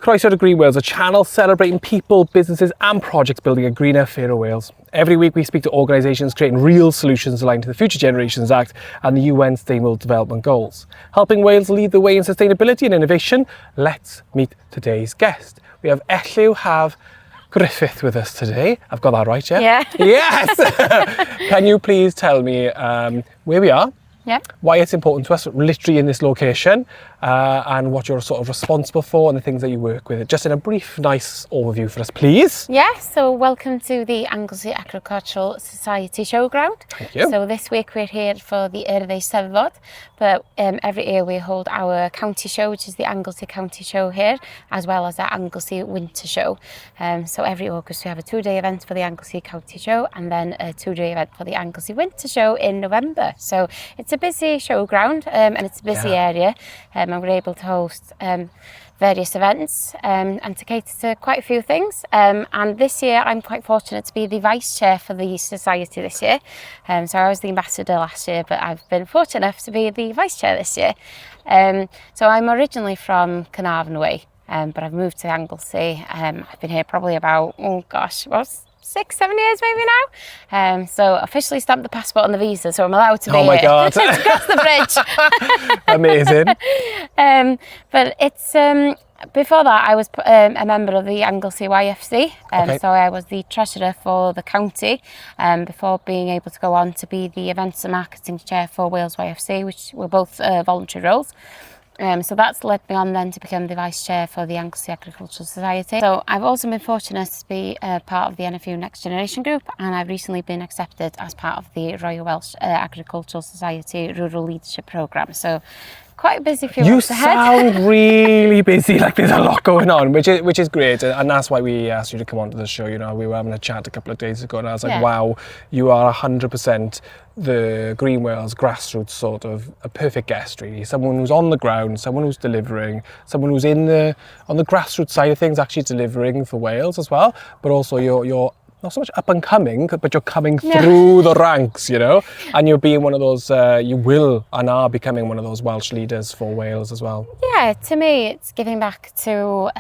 Croeso to GreenWales, a channel celebrating people, businesses and projects building a greener, fairer Wales. Every week we speak to organisations creating real solutions aligned to the Future Generations Act and the UN Sustainable Development Goals. Helping Wales lead the way in sustainability and innovation, let's meet today's guest. We have Griffith with us today. I've got that right, yeah? Yeah. Yes! Can you please tell me where we are? Yeah. Why it's important to us, literally in this location, and what you're sort of responsible for and the things that you work with. Just in a brief, nice overview for us, please. Yeah, so welcome to the Anglesey Agricultural Society showground. Thank you. So this week we're here for the Eisteddfod, but every year we hold our county show, which is the Anglesey County Show here, as well as our Anglesey Winter Show. So every August we have a 2-day event for the Anglesey County Show and then a 2-day event for the Anglesey Winter Show in November. So it's a busy showground and it's a busy area, and we're able to host various events and to cater to quite a few things. And this year I'm quite fortunate to be the vice chair for the society this year. So I was the ambassador last year, but I've been fortunate enough to be the vice chair this year. So I'm originally from Carnarvon Way, but I've moved to Anglesey. I've been here probably about, 6-7 years maybe now. So officially stamped the passport and the visa, so I'm allowed to be here. Oh my God. To cross the bridge. Amazing. But it's, before that I was a member of the Anglesey YFC, so I was the treasurer for the county before being able to go on to be the events and marketing chair for Wales YFC, which were both voluntary roles. So that's led me on then to become the vice chair for the Anglesey Agricultural Society. So I've also been fortunate to be part of the NFU Next Generation Group, and I've recently been accepted as part of the Royal Welsh Agricultural Society Rural Leadership Programme. So quite a busy few months ahead. You sound really busy, like there's a lot going on, which is great, and that's why we asked you to come onto the show. You know, we were having a chat a couple of days ago and I was like, wow, you are 100% the GreenWales grassroots sort of a perfect guest, really. Someone who's on the ground, someone who's delivering, someone who's on the grassroots side of things, actually delivering for Wales as well, but also you're not so much up and coming, but you're coming through the ranks, you know, and you're being one of those, you will and are becoming one of those Welsh leaders for Wales as well. Yeah, to me, it's giving back to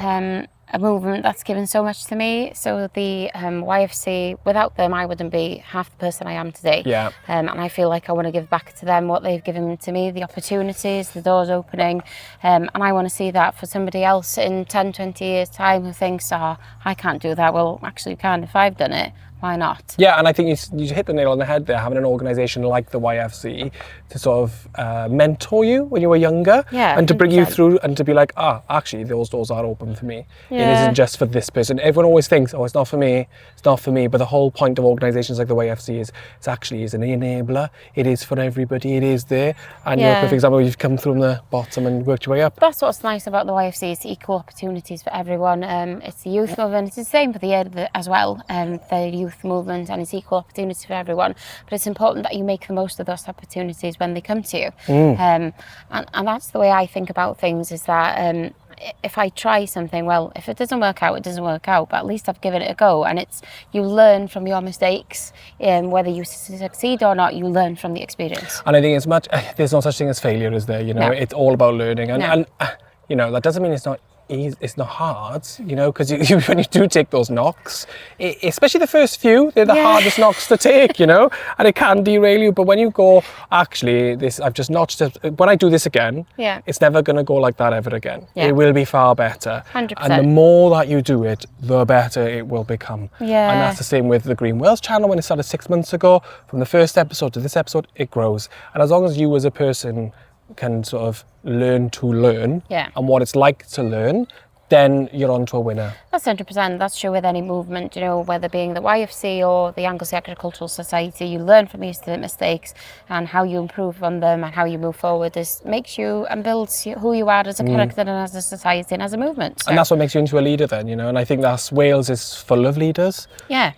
a movement that's given so much to me. So the YFC, without them, I wouldn't be half the person I am today. Yeah. And I feel like I want to give back to them what they've given to me, the opportunities, the doors opening. And I want to see that for somebody else in 10, 20 years' time who thinks, I can't do that. Well, actually, you can. If I've done it, why not? Yeah, and I think you hit the nail on the head there, having an organisation like the YFC to sort of mentor you when you were younger, and to bring 100%. You through and to be like, actually, those doors are open for me. Yeah. It isn't just for this person. Everyone always thinks, it's not for me, it's not for me. But the whole point of organisations like the YFC is it's actually an enabler. It is for everybody. It is there. And you're a perfect example. You've come from the bottom and worked your way up. That's what's nice about the YFC. It's equal opportunities for everyone. It's the youth movement. It's the same for the Eisteddfod as well. The youth movement, and it's equal opportunity for everyone, but it's important that you make the most of those opportunities when they come to you. And that's the way I think about things, is that if I try something, well, if it doesn't work out, it doesn't work out, but at least I've given it a go, and you learn from your mistakes, whether you succeed or not, you learn from the experience. And I think there's no such thing as failure, is there? You know, it's all about learning, and you know, that doesn't mean it's not hard, you know, because when you do take those knocks, especially the first few, they're the hardest knocks to take, you know, and it can derail you. But when you go, actually, I've just notched it, when I do this again, it's never going to go like that ever again. It will be far better. 100%. And the more that you do it, the better it will become. And that's the same with the GreenWales channel. When it started 6 months ago, from the first episode to this episode, it grows. And as long as you as a person can sort of learn to learn and what it's like to learn, then you're on to a winner. That's 100%. That's true with any movement, you know, whether being the YFC or the Anglesey Agricultural Society. You learn from these mistakes, and how you improve on them and how you move forward makes you and builds who you are as a character and as a society and as a movement. So. And that's what makes you into a leader then, you know, and I think Wales is full of leaders. Yeah.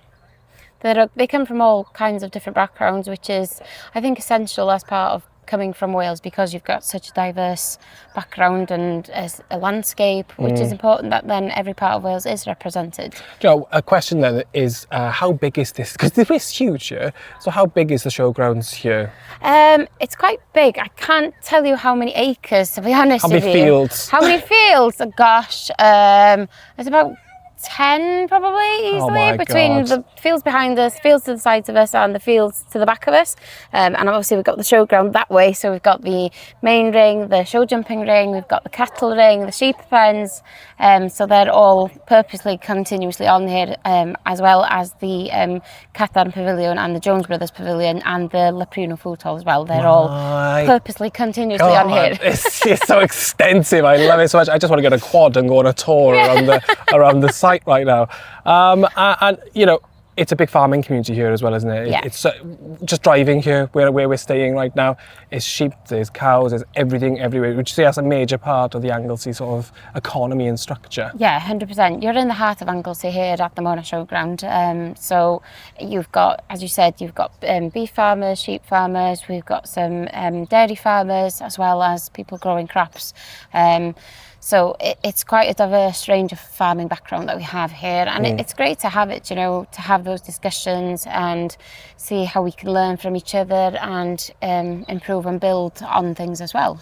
They come from all kinds of different backgrounds, which is, I think, essential as part of coming from Wales, because you've got such a diverse background and a landscape, which is important that then every part of Wales is represented. Joe, a question then is, how big is this? Because this is huge here. So how big is the showgrounds here? It's quite big. I can't tell you how many acres, to be honest with you. How many fields? How many fields? Oh, gosh, it's about 10 probably easily, between the fields behind us, fields to the sides of us, and the fields to the back of us. And obviously we've got the showground that way, so we've got the main ring, the show jumping ring, we've got the cattle ring, the sheep pens, so they're all purposely continuously on here, as well as the Catharn Pavilion and the Jones Brothers Pavilion and the Lapruno Food Hall as well. They're all purposely continuously on here. It's so extensive. I love it so much. I just want to get a quad and go on a tour around the site right now. And you know, it's a big farming community here as well, isn't it? Yeah. It's just driving here where we're staying right now. It's sheep, there's cows, there's everything everywhere. Would you say that's a major part of the Anglesey sort of economy and structure? Yeah, 100%. You're in the heart of Anglesey here at the Mona Showground. So you've got, as you said, you've got beef farmers, sheep farmers, we've got some dairy farmers, as well as people growing crops. So it's quite a diverse range of farming background that we have here, and it's great to have it, you know, to have those discussions and see how we can learn from each other and improve and build on things as well.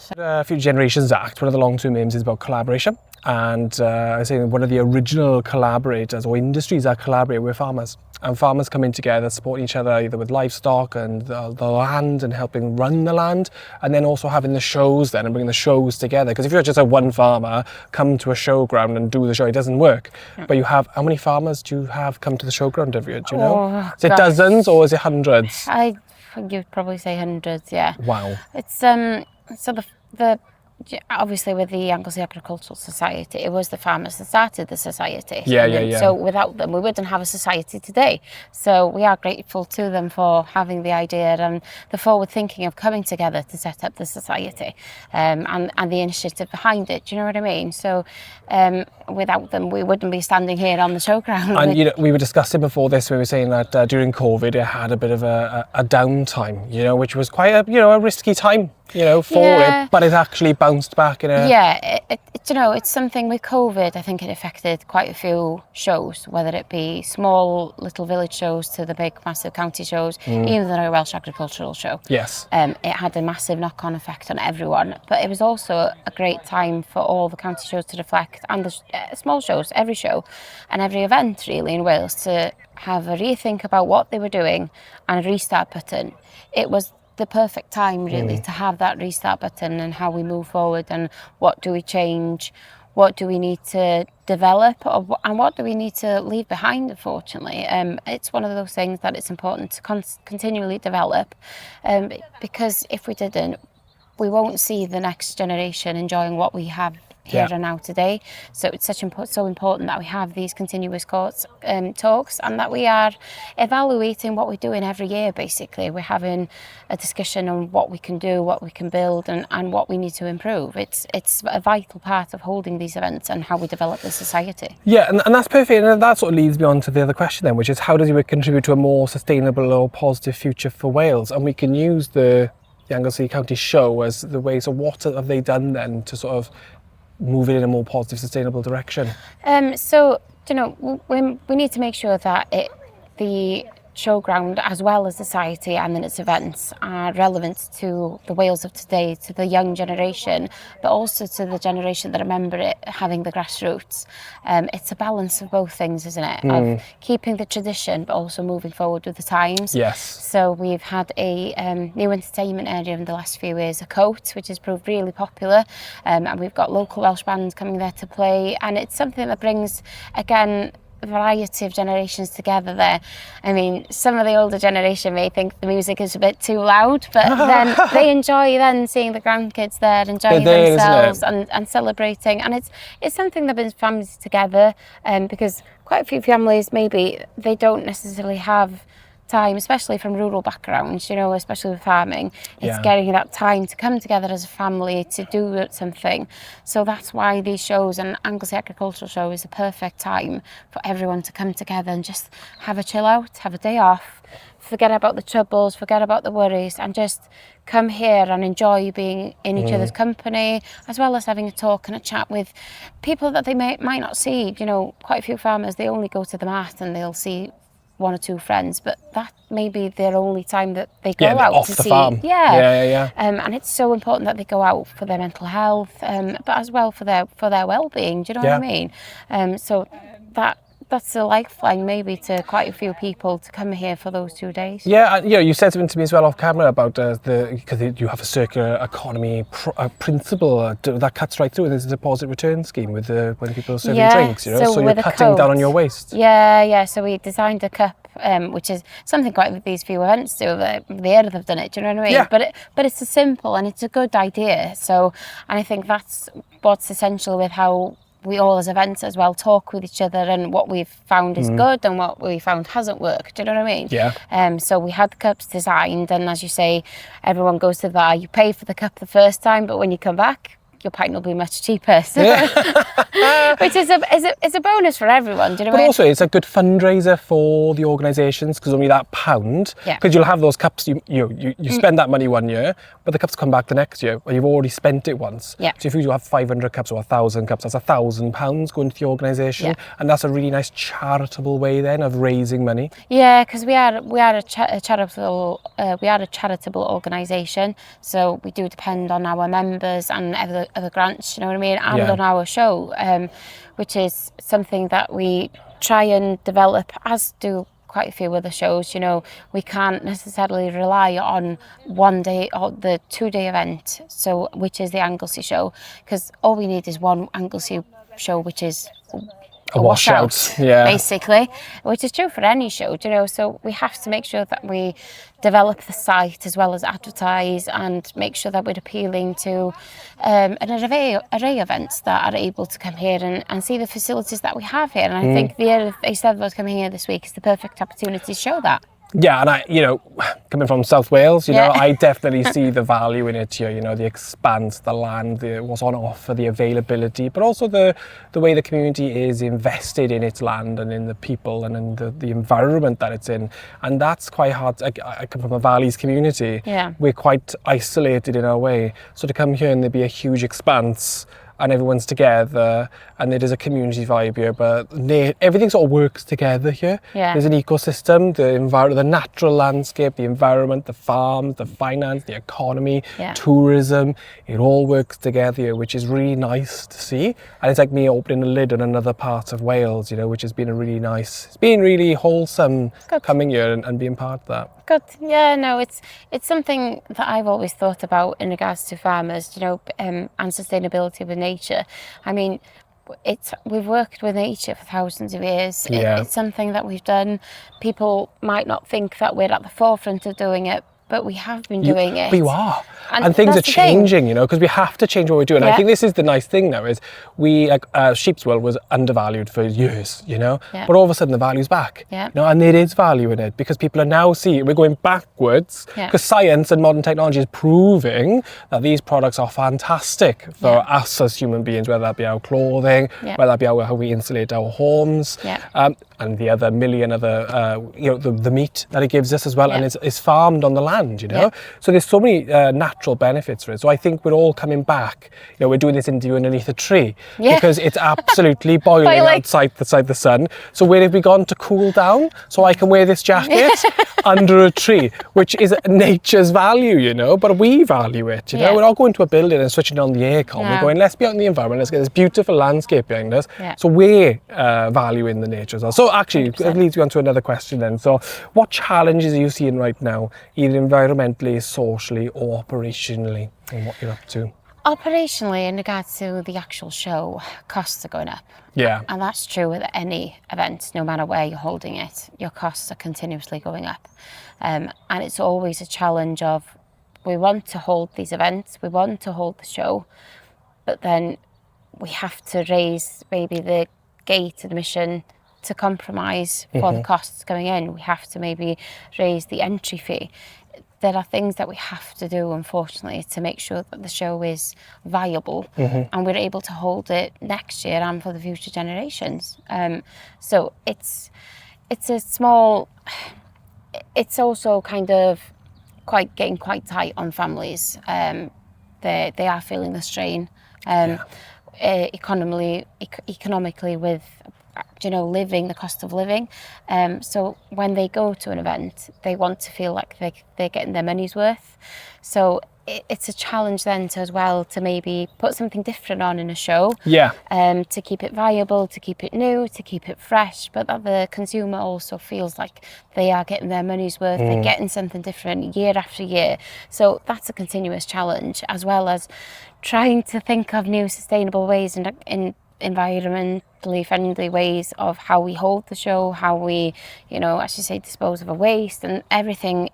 Future Generations Act, one of the long-term aims is about collaboration, and I say one of the original collaborators or industries that collaborate with farmers. And farmers coming together, supporting each other either with livestock and the land and helping run the land, and then also having the shows then and bringing the shows together. Because if you're just a one farmer come to a showground and do the show, it doesn't work. But you have, how many farmers do you have come to the showground every year? Do you know? Is it dozens or is it hundreds? I think you'd probably say hundreds, yeah. Wow. It's so the obviously with the Anglesey Agricultural Society, it was the farmers that started the society. Yeah. So without them, we wouldn't have a society today. So we are grateful to them for having the idea and the forward thinking of coming together to set up the society, and the initiative behind it. Do you know what I mean? So without them, we wouldn't be standing here on the showground. And you know, we were discussing before this, we were saying that during COVID, it had a bit of a downtime, you know, which was quite a risky time, you know, for it, but it actually bounced back in a... Yeah, you know, it's something with COVID, I think it affected quite a few shows, whether it be small little village shows to the big massive county shows, even the Welsh Agricultural Show. Yes. It had a massive knock-on effect on everyone, but it was also a great time for all the county shows to reflect, and the small shows, every show and every event really in Wales, to have a rethink about what they were doing and a restart button. It was the perfect time really to have that restart button and how we move forward and what do we change, what do we need to develop, and what do we need to leave behind, unfortunately. It's one of those things that it's important to continually develop, because if we didn't, we won't see the next generation enjoying what we have here and now today. So it's so important that we have these continuous talks and that we are evaluating what we're doing every year. Basically, we're having a discussion on what we can do, what we can build, and what we need to improve. It's a vital part of holding these events and how we develop the society. Yeah, and that's perfect, and that sort of leads me on to the other question then, which is how does it contribute to a more sustainable or positive future for Wales? And we can use the Anglesey County Show as the way. So what have they done then to sort of move it in a more positive, sustainable direction? So, you know, we need to make sure that the showground, as well as society and then its events, are relevant to the Wales of today, to the young generation, but also to the generation that remember it having the grassroots. It's a balance of both things, isn't it? Of keeping the tradition, but also moving forward with the times. Yes. So we've had a new entertainment area in the last few years, a coat, which has proved really popular, and we've got local Welsh bands coming there to play, and it's something that brings, again, a variety of generations together there. I mean, some of the older generation may think the music is a bit too loud, but then they enjoy then seeing the grandkids there enjoying themselves and celebrating. And it's something that brings families together, because quite a few families, maybe they don't necessarily have time, especially from rural backgrounds, you know, especially with farming. It's getting that time to come together as a family to do something. So that's why these shows, and Anglesey Agricultural Show, is the perfect time for everyone to come together and just have a chill out, have a day off, forget about the troubles, forget about the worries, and just come here and enjoy being in each other's company, as well as having a talk and a chat with people that they might not see. You know, quite a few farmers, they only go to the mat and they'll see one or two friends, but that may be their only time that they go out off to the see. farm. And it's so important that they go out for their mental health, but as well for their well-being. Do you know what I mean? So that's a lifeline maybe to quite a few people to come here for those 2 days. Yeah, you know, you said something to me as well off camera about because you have a circular economy principle that cuts right through. There's a deposit return scheme with when people are serving drinks, you know, so you're cutting down on your waste. Yeah. So we designed a cup, which is something quite these few events do. The Earth have done it. Do you know what I mean? Yeah. But it's a simple and it's a good idea. So, and I think that's what's essential with how we all as events as well talk with each other and what we've found is good and what we found hasn't worked. Do you know what I mean? Yeah. So we had the cups designed, and as you say, everyone goes to the bar. You pay for the cup the first time, but when you come back, your pint will be much cheaper. So which is a bonus for everyone. Do you know what I mean? Also, it's a good fundraiser for the organisations, because only that £1, because you'll have those cups, you spend that money 1 year, but the cups come back the next year, or you've already spent it once. Yeah. So if you have 500 cups or 1,000 cups, that's £1,000 going to the organisation, and that's a really nice charitable way then of raising money. Yeah, because we are a charitable organisation, so we do depend on our members and other grants, you know what I mean, and on our show, which is something that we try and develop, as do quite a few other shows. You know, we can't necessarily rely on one day or the 2-day event, so which is the Anglesey show, because all we need is one Anglesey show, which is a washout, basically, which is true for any show, you know. So we have to make sure that we develop the site as well as advertise and make sure that we're appealing to an array of events that are able to come here and see the facilities that we have here. And I think the Earth Eisteddfod coming here this week is the perfect opportunity to show that. Yeah, and you know, coming from South Wales, you know, I definitely see the value in it here, you know, the expanse, the land, what's on offer, the availability, but also the way the community is invested in its land and in the people and in the environment that it's in. And that's quite hard. I come from a valleys community. Yeah. We're quite isolated in our way. So to come here and there be a huge expanse and everyone's together and there is a community vibe here, but everything sort of works together here. Yeah. There's an ecosystem, the natural landscape, the environment, the farms, the finance, the economy, tourism, it all works together here, which is really nice to see. And it's like me opening a lid on another part of Wales, you know, which has been it's been really wholesome coming here and being part of that. Good. Yeah, no, it's something that I've always thought about in regards to farmers, you know, and sustainability with nature. I mean, we've worked with nature for thousands of years. It's something that we've done. People might not think that we're at the forefront of doing it, but we have been doing it. We are. And things are changing, you know, because we have to change what we're doing. I think this is the nice thing now is sheep's wool was undervalued for years, you know, but all of a sudden the value's back. You know, and there is value in it because people are now seeing we're going backwards because science and modern technology is proving that these products are fantastic for us as human beings, whether that be our clothing, whether that be how we insulate our homes, and the other million other, you know, the meat that it gives us as well, and it's farmed on the land, you know. So there's so many natural benefits for it. So I think we're all coming back. You know, we're doing this interview underneath a tree because it's absolutely boiling outside the sun. So where have we gone to cool down? So I can wear this jacket under a tree, which is nature's value, you know, but we value it, you know. We're not going to a building and switching on the aircon. We're going, let's be out in the environment, let's get this beautiful landscape behind us. So we're valuing the nature as well. So actually, 100%. It leads me on to another question then. So what challenges are you seeing right now, either environmentally, socially or operationally, and what you're up to? Operationally, in regards to the actual show, costs are going up. Yeah. And that's true with any event, no matter where you're holding it. Your costs are continuously going up. And it's always a challenge of, we want to hold these events, we want to hold the show, but then we have to raise maybe the gate admission to compromise for the costs going in. We have to maybe raise the entry fee. There are things that we have to do, unfortunately, to make sure that the show is viable and we're able to hold it next year and for the future generations. So it's a small, it's also kind of getting quite tight on families. They are feeling the strain economically with, the cost of living. So when they go to an event, they want to feel like they're getting their money's worth. So it's a challenge then to maybe put something different on in a show. To keep it viable, to keep it new, to keep it fresh, but that the consumer also feels like they are getting their money's worth, they're getting something different year after year. So that's a continuous challenge, as well as trying to think of new sustainable ways in environmentally friendly ways of how we hold the show, how we, as you say, dispose of our waste, and everything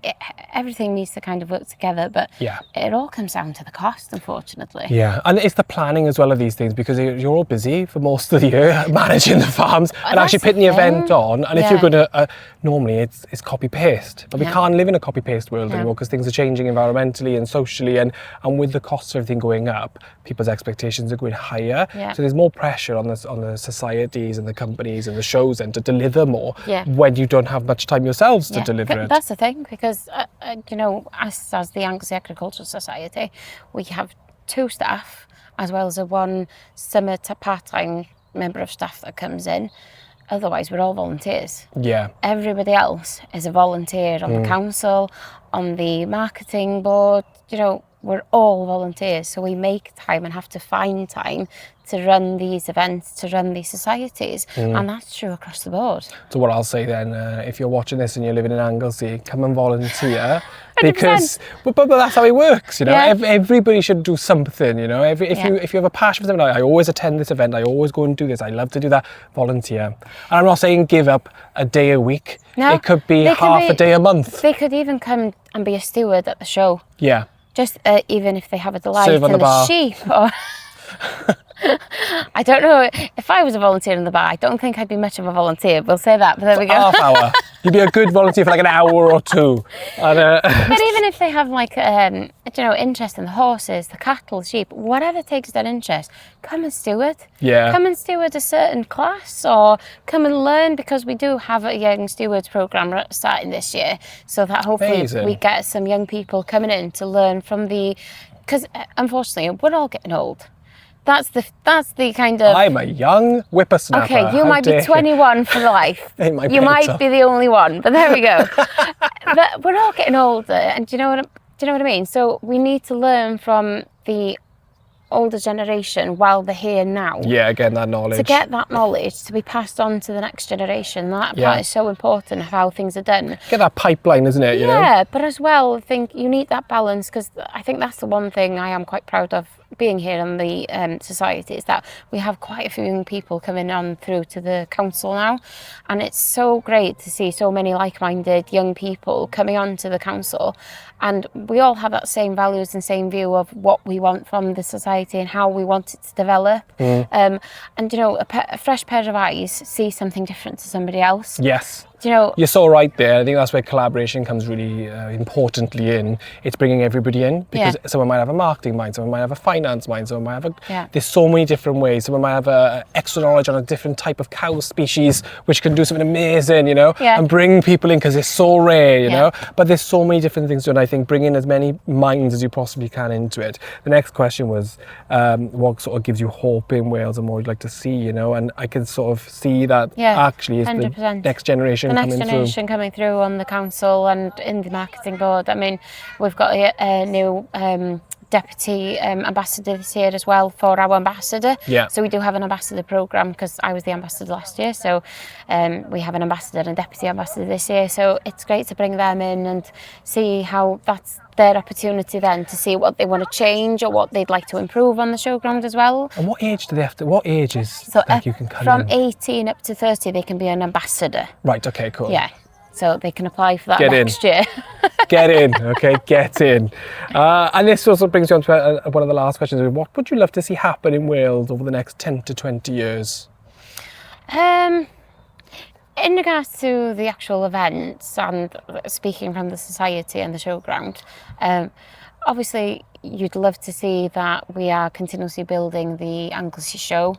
needs to kind of work together. But it all comes down to the cost, unfortunately. Yeah, and it's the planning as well of these things, because you're all busy for most of the year managing the farms and actually putting the event on. And if you're going to, normally it's copy paste, but we can't live in a copy paste world anymore, because things are changing environmentally and socially, and with the costs of everything going up, people's expectations are going higher. So there's more pressure on the societies and the companies and the shows and to deliver more when you don't have much time yourselves to deliver it. That's the thing, because us as the Anglesey Agricultural Society, we have 2 staff as well as a 1 summer to part-time member of staff that comes in. Otherwise, we're all volunteers. Everybody else is a volunteer on the council, on the marketing board. We're all volunteers, so we make time and have to find time to run these events, to run these societies, and that's true across the board. So what I'll say then, if you're watching this and you're living in Anglesey, come and volunteer, because but that's how it works, Everybody should do something, If you have a passion for something, I always attend this event, I always go and do this, I love to do that, volunteer. And I'm not saying give up a day a week. No, it could be half a day a month. They could even come and be a steward at the show. Just even if they have a delight in the sheep. Or I don't know, if I was a volunteer in the bar, I don't think I'd be much of a volunteer, we'll say that, but there we go. Half hour. You'd be a good volunteer for like an hour or 2. And, but even if they have interest in the horses, the cattle, the sheep, whatever takes their interest, come and steward. Come and steward a certain class, or come and learn, because we do have a young stewards programme starting this year, so that hopefully we get some young people coming in to learn from because unfortunately we're all getting old. That's the kind of... I'm a young whippersnapper. Okay, you might be 21 for life. You might be the only one, but there we go. But we're all getting older, and do you know what I mean? So we need to learn from the older generation while they're here now. Again, that knowledge. To get that knowledge to be passed on to the next generation. That part is so important of how things are done. Get that pipeline, isn't it? But as well, I think you need that balance, because I think that's the one thing I am quite proud of being here in the society, is that we have quite a few young people coming on through to the council now, and it's so great to see so many like-minded young people coming on to the council, and we all have that same values and same view of what we want from the society and how we want it to develop. And a fresh pair of eyes see something different to somebody else. You're so right there. I think that's where collaboration comes really importantly in. It's bringing everybody in, because someone might have a marketing mind, someone might have a finance mind, someone might have there's so many different ways. Someone might have extra knowledge on a different type of cow species, which can do something amazing, and bring people in, because it's so rare, But there's so many different things to it, and I think bring in as many minds as you possibly can into it. The next question was, what sort of gives you hope in Wales and what you'd like to see, and I can sort of see that actually is 100%. The next generation. The next generation coming through on the council and in the marketing board. I mean, we've got a new deputy ambassador this year as well for our ambassador. So we do have an ambassador programme, because I was the ambassador last year. So we have an ambassador and deputy ambassador this year. So it's great to bring them in and see how that's their opportunity then to see what they want to change or what they'd like to improve on the showground as well. And what age do they have to, what age is you can come from in? 18 up to 30 they can be an ambassador. Right, okay, cool. So they can apply for that next year. Get in, okay, get in. And this also brings you on to one of the last questions. What would you love to see happen in Wales over the next 10 to 20 years? in regards to the actual events and speaking from the society and the showground, obviously you'd love to see that we are continuously building the Anglesey show,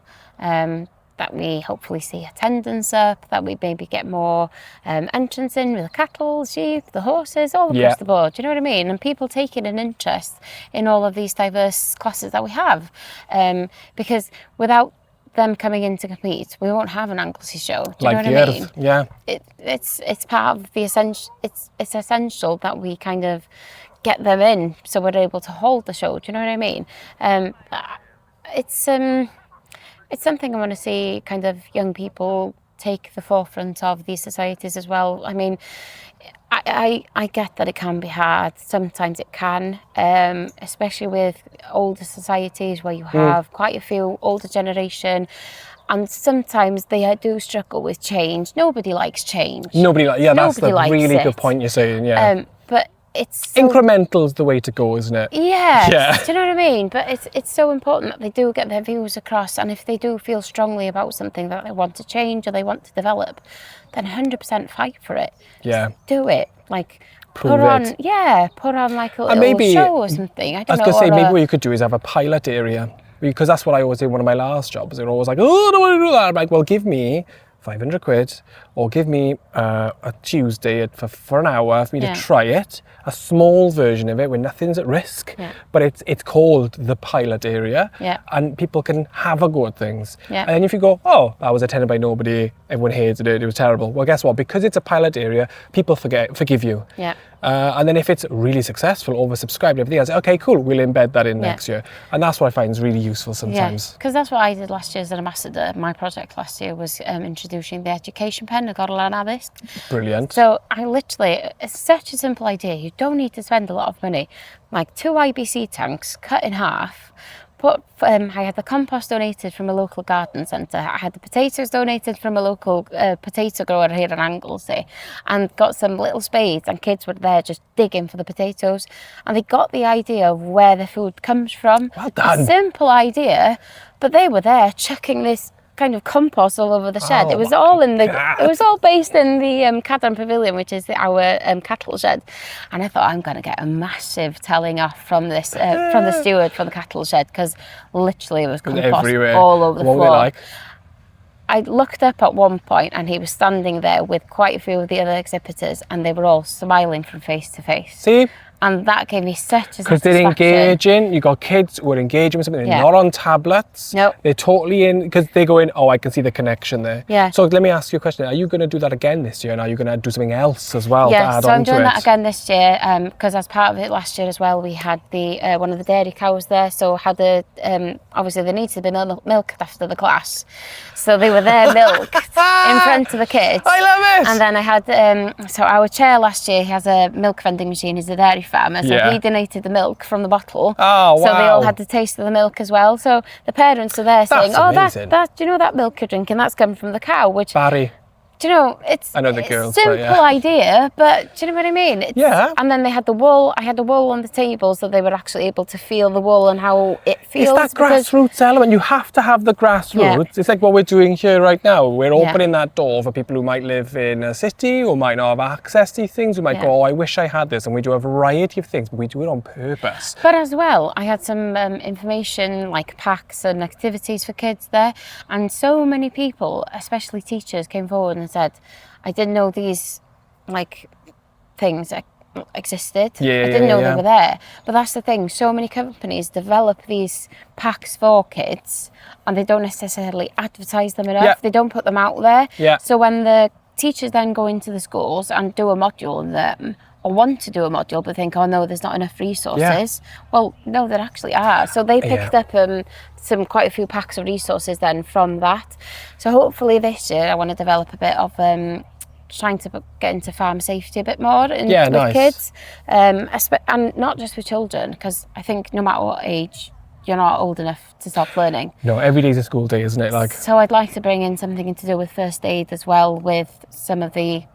that we hopefully see attendance up, that we maybe get more entrance in with the cattle, sheep, the horses, all across the board. Do you know what I mean? And people taking an interest in all of these diverse classes that we have, because without them coming in to compete, we won't have an Anglesey show. Do you know what I mean? Yeah. It's part of the essential. It's essential that we kind of get them in so we're able to hold the show. Do you know what I mean? It's something I want to see kind of young people take the forefront of these societies as well. I mean, I get that it can be hard. Sometimes it can, especially with older societies where you have quite a few older generation, and sometimes they do struggle with change. Nobody likes change. That's the really good point you're saying, but it's incremental's the way to go, isn't it? Yeah. Do you know what I mean? But it's so important that they do get their views across, and if they do feel strongly about something that they want to change or they want to develop, then 100% fight for it. Yeah. Just do it. Like put on like a little show or something. I don't know. I was going to say, maybe what you could do is have a pilot area, because that's what I always did in one of my last jobs. They're always like, oh, I don't want to do that. I'm like, well, give me 500 quid, or give me a Tuesday for an hour for me to try it, a small version of it where nothing's at risk, but it's called the pilot area, and people can have a go at things. And then if you go, oh, that was attended by nobody, everyone hated it, it was terrible. Well, guess what? Because it's a pilot area, people forgive you. And then if it's really successful, oversubscribed, everything else, okay, cool, we'll embed that in next year. And that's what I find is really useful sometimes. Because that's what I did last year as an ambassador. My project last year was introducing the education pen. I got to learn how this. Brilliant. So I literally, it's such a simple idea. You don't need to spend a lot of money. Like 2 IBC tanks cut in half. I had the compost donated from a local garden centre. I had the potatoes donated from a local potato grower here in Anglesey, and got some little spades, and kids were there just digging for the potatoes, and they got the idea of where the food comes from. Well done. A simple idea, but they were there chucking this kind of compost all over the shed. It was all it was all based in the Cadran Pavilion, which is our cattle shed. And I thought, I'm going to get a massive telling off from this from the steward for the cattle shed, because literally it was compost everywhere, all over the floor. I looked up at one point and he was standing there with quite a few of the other exhibitors, and they were all smiling from face to face. See? And that gave me such a satisfaction. Because they're engaging, you got kids who are engaging with something, they're not on tablets. Nope. They're totally in, because they go in, oh, I can see the connection there. Yeah. So let me ask you a question. Are you going to do that again this year? And are you going to do something else as well to add on to it? Yeah, so I'm doing that again this year, because as part of it last year as well, we had the one of the dairy cows there. So had obviously they needed to be milked after the class. So they were there milked in front of the kids. I love it! And then I had, so our chair last year, he has a milk vending machine, he's a dairy farmer, so he donated the milk from the bottle. Oh, wow. So they all had the taste of the milk as well. So the parents are there saying, oh, that, do you know that milk you're drinking, that's coming from the cow, which... Barry. Do you know, it's a simple idea, but do you know what I mean? And then they had the wool. I had the wool on the table, so they were actually able to feel the wool and how it feels. It's that grassroots element. You have to have the grassroots. It's like what we're doing here right now. We're opening that door for people who might live in a city, or might not have access to things, who might go, oh, I wish I had this. And we do a variety of things, but we do it on purpose. But as well, I had some information, like packs and activities for kids there. And so many people, especially teachers, came forward and said, I didn't know these things existed. I didn't know they were there. But that's the thing, so many companies develop these packs for kids and they don't necessarily advertise them enough. They don't put them out there. So when the teachers then go into the schools and do a module on them, or want to do a module but think, oh no, there's not enough resources. Well, no, there actually are. So they picked up quite a few packs of resources then from that. So hopefully this year I want to develop a bit of trying to get into farm safety a bit more with kids, and not just with children, because I think no matter what age, you're not old enough to stop learning. No, every day's a school day, isn't it? So I'd like to bring in something to do with first aid as well, with some of the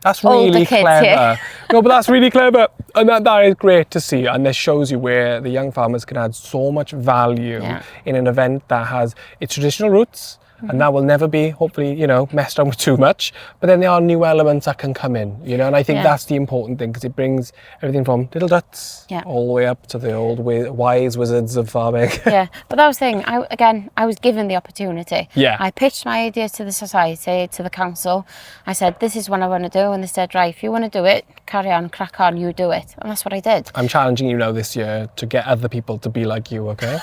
That's really clever. No, but that's really clever. And that is great to see. And this shows you where the young farmers can add so much value in an event that has its traditional roots, and that will never be, hopefully, you know, messed around with too much. But then there are new elements that can come in, you know, and I think that's the important thing, because it brings everything from little ducks all the way up to the old wise wizards of farming. Yeah, but that was the thing. I was given the opportunity. Yeah. I pitched my idea to the society, to the council. I said, this is what I want to do. And they said, right, if you want to do it, carry on, crack on, you do it. And that's what I did. I'm challenging you now this year to get other people to be like you, okay?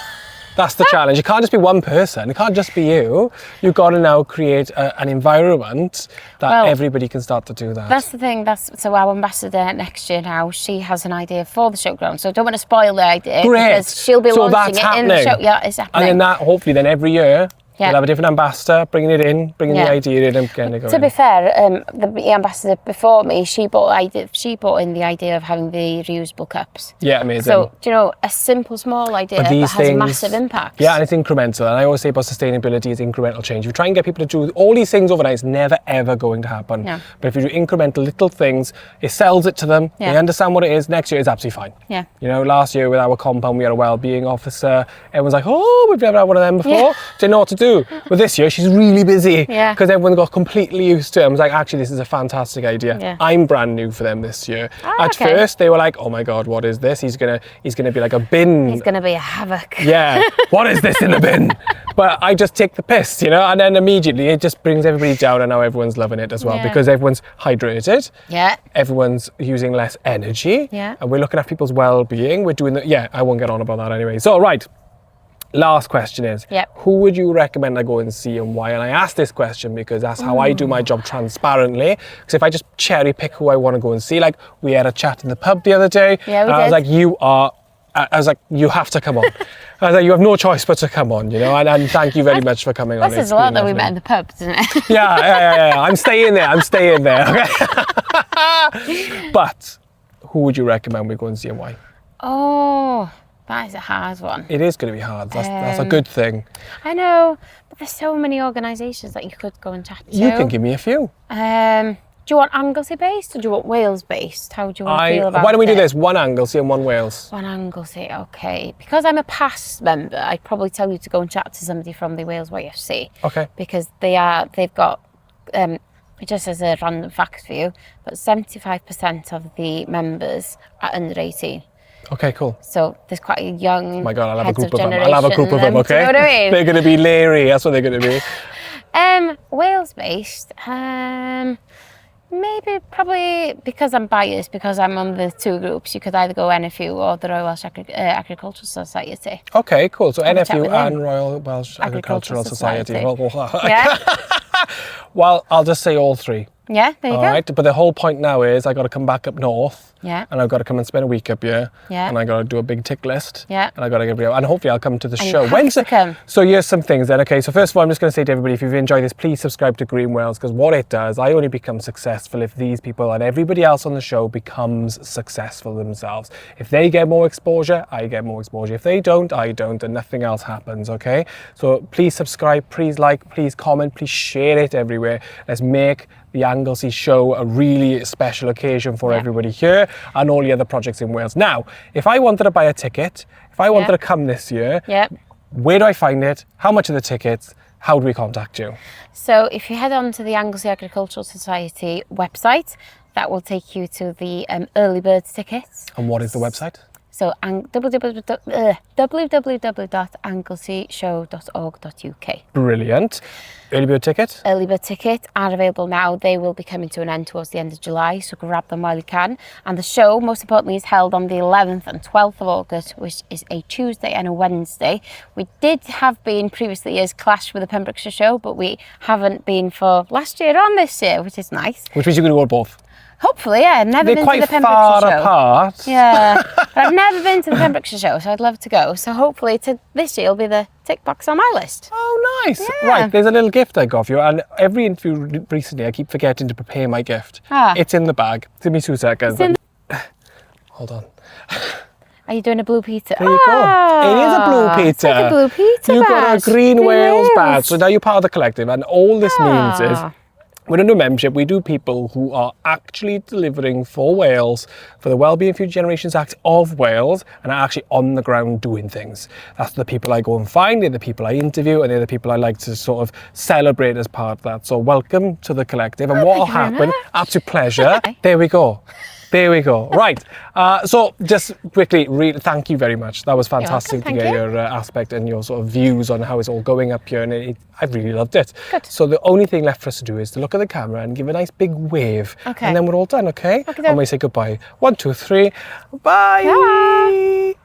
That's the challenge. It can't just be one person. It can't just be you. You've got to now create an environment that everybody can start to do that. That's the thing. So our ambassador next year now, she has an idea for the showground. So I don't want to spoil the idea. Great. Because she'll be launching it in the show. Yeah, it's happening. And then hopefully then every year, we'll have a different ambassador, bringing it in, bringing the idea in and getting it going. To be fair, the ambassador before me, she brought in the idea of having the reusable cups. Yeah, amazing. So, do you know, a simple, small idea that has a massive impact. Yeah, and it's incremental. And I always say about sustainability is incremental change. If you try and get people to do all these things overnight, it's never, ever going to happen. No. But if you do incremental little things, it sells it to them. They understand what it is. Next year, it's absolutely fine. Yeah. You know, last year with our compound, we had a wellbeing officer. Everyone's like, oh, we've never had one of them before. Didn't know what to do. But this year, she's really busy because everyone got completely used to it. I was like, actually, this is a fantastic idea. Yeah. I'm brand new for them this year. At first, they were like, oh my God, what is this? He's gonna be like a bin. He's gonna be a havoc. Yeah. What is this in the bin? But I just take the piss, you know, and then immediately it just brings everybody down, and now everyone's loving it as well because everyone's hydrated. Yeah. Everyone's using less energy. Yeah. And we're looking at people's well-being. We're doing I won't get on about that anyway. So, right. Last question is, who would you recommend I go and see and why? And I ask this question because that's how I do my job transparently. Because if I just cherry pick who I want to go and see, like we had a chat in the pub the other day, and I was like, you have to come on. I was like, you have no choice but to come on, you know, and thank you very much for coming on. This is a lot that we met in the pub, isn't it? Yeah. I'm staying there, okay? But who would you recommend we go and see and why? Oh, that is a hard one. It is going to be hard. That's a good thing. I know, but there's so many organisations that you could go and chat to. You can give me a few. Do you want Anglesey based or do you want Wales based? How do you want to feel about it? Why don't we do this? One Anglesey and one Wales. One Anglesey, okay. Because I'm a past member, I'd probably tell you to go and chat to somebody from the Wales YFC. Okay. Because they've got, just as a random fact for you, but 75% of the members are under 18. Okay, cool. So there's quite a young I'll have a group of them. I'll have a group of them, okay? Do you know what I mean? They're going to be leery. That's what they're going to be. Wales-based, maybe, probably, because I'm biased, because I'm on the two groups, you could either go NFU or the Royal Welsh Agricultural Society. Okay, cool. So NFU and Royal Welsh Agricultural Society. Yeah. Well, I'll just say all three. Yeah, there you go. Right, but the whole point now is I got to come back up north. Yeah. And I've got to come and spend a week up here. Yeah. And I got to do a big tick list. Yeah. And I got to get real. And hopefully I'll come to the show. When's to come? So here's some things then. Okay, so first of all, I'm just going to say to everybody, if you've enjoyed this, please subscribe to GreenWales, because what it does, I only become successful if these people and everybody else on the show becomes successful themselves. If they get more exposure, I get more exposure. If they don't, I don't, and nothing else happens, okay? So please subscribe, please like, please comment, please share it everywhere. Let's make the Anglesey show a really special occasion for everybody here and all the other projects in Wales. Now, if I wanted to buy a ticket, if I wanted to come this year, where do I find it? How much are the tickets? How do we contact you? So if you head on to the Anglesey Agricultural Society website, that will take you to the early bird tickets. And what is the website? So www.angleseyshow.org.uk. Brilliant. Early bird ticket? Early bird ticket are available now. They will be coming to an end towards the end of July, so grab them while you can. And the show, most importantly, is held on the 11th and 12th of August, which is a Tuesday and a Wednesday. We did have been previously years clashed with the Pembrokeshire show, but we haven't been for last year and this year, which is nice. Which means you're going to go both? Hopefully, yeah. I've never been to the Pembrokeshire show. They're quite far apart. Yeah, but I've never been to the Pembrokeshire show, so I'd love to go. So hopefully this year will be the tick box on my list. Oh, nice. Yeah. Right, there's a little gift I got for you, and every interview recently I keep forgetting to prepare my gift. It's in the bag. Give me 2 seconds. Hold on. Are you doing a blue pizza? There you go. It is a blue pizza. It's like a blue pizza. You've got a GreenWales badge. So now you're part of the collective, and all this means is We're under membership. We do people who are actually delivering for Wales, for the Wellbeing Future Generations Act of Wales, and are actually on the ground doing things. That's the people I go and find, they're the people I interview, and they're the people I like to sort of celebrate as part of that. So welcome to the collective. And what will happen, absolute pleasure. There we go. There we go. Right. So just quickly, really, thank you very much. That was fantastic to get your aspect and your sort of views on how it's all going up here. And I really loved it. Good. So the only thing left for us to do is to look at the camera and give a nice big wave. Okay. And then we're all done, okay? And we say goodbye. 1, 2, 3. Bye. Bye.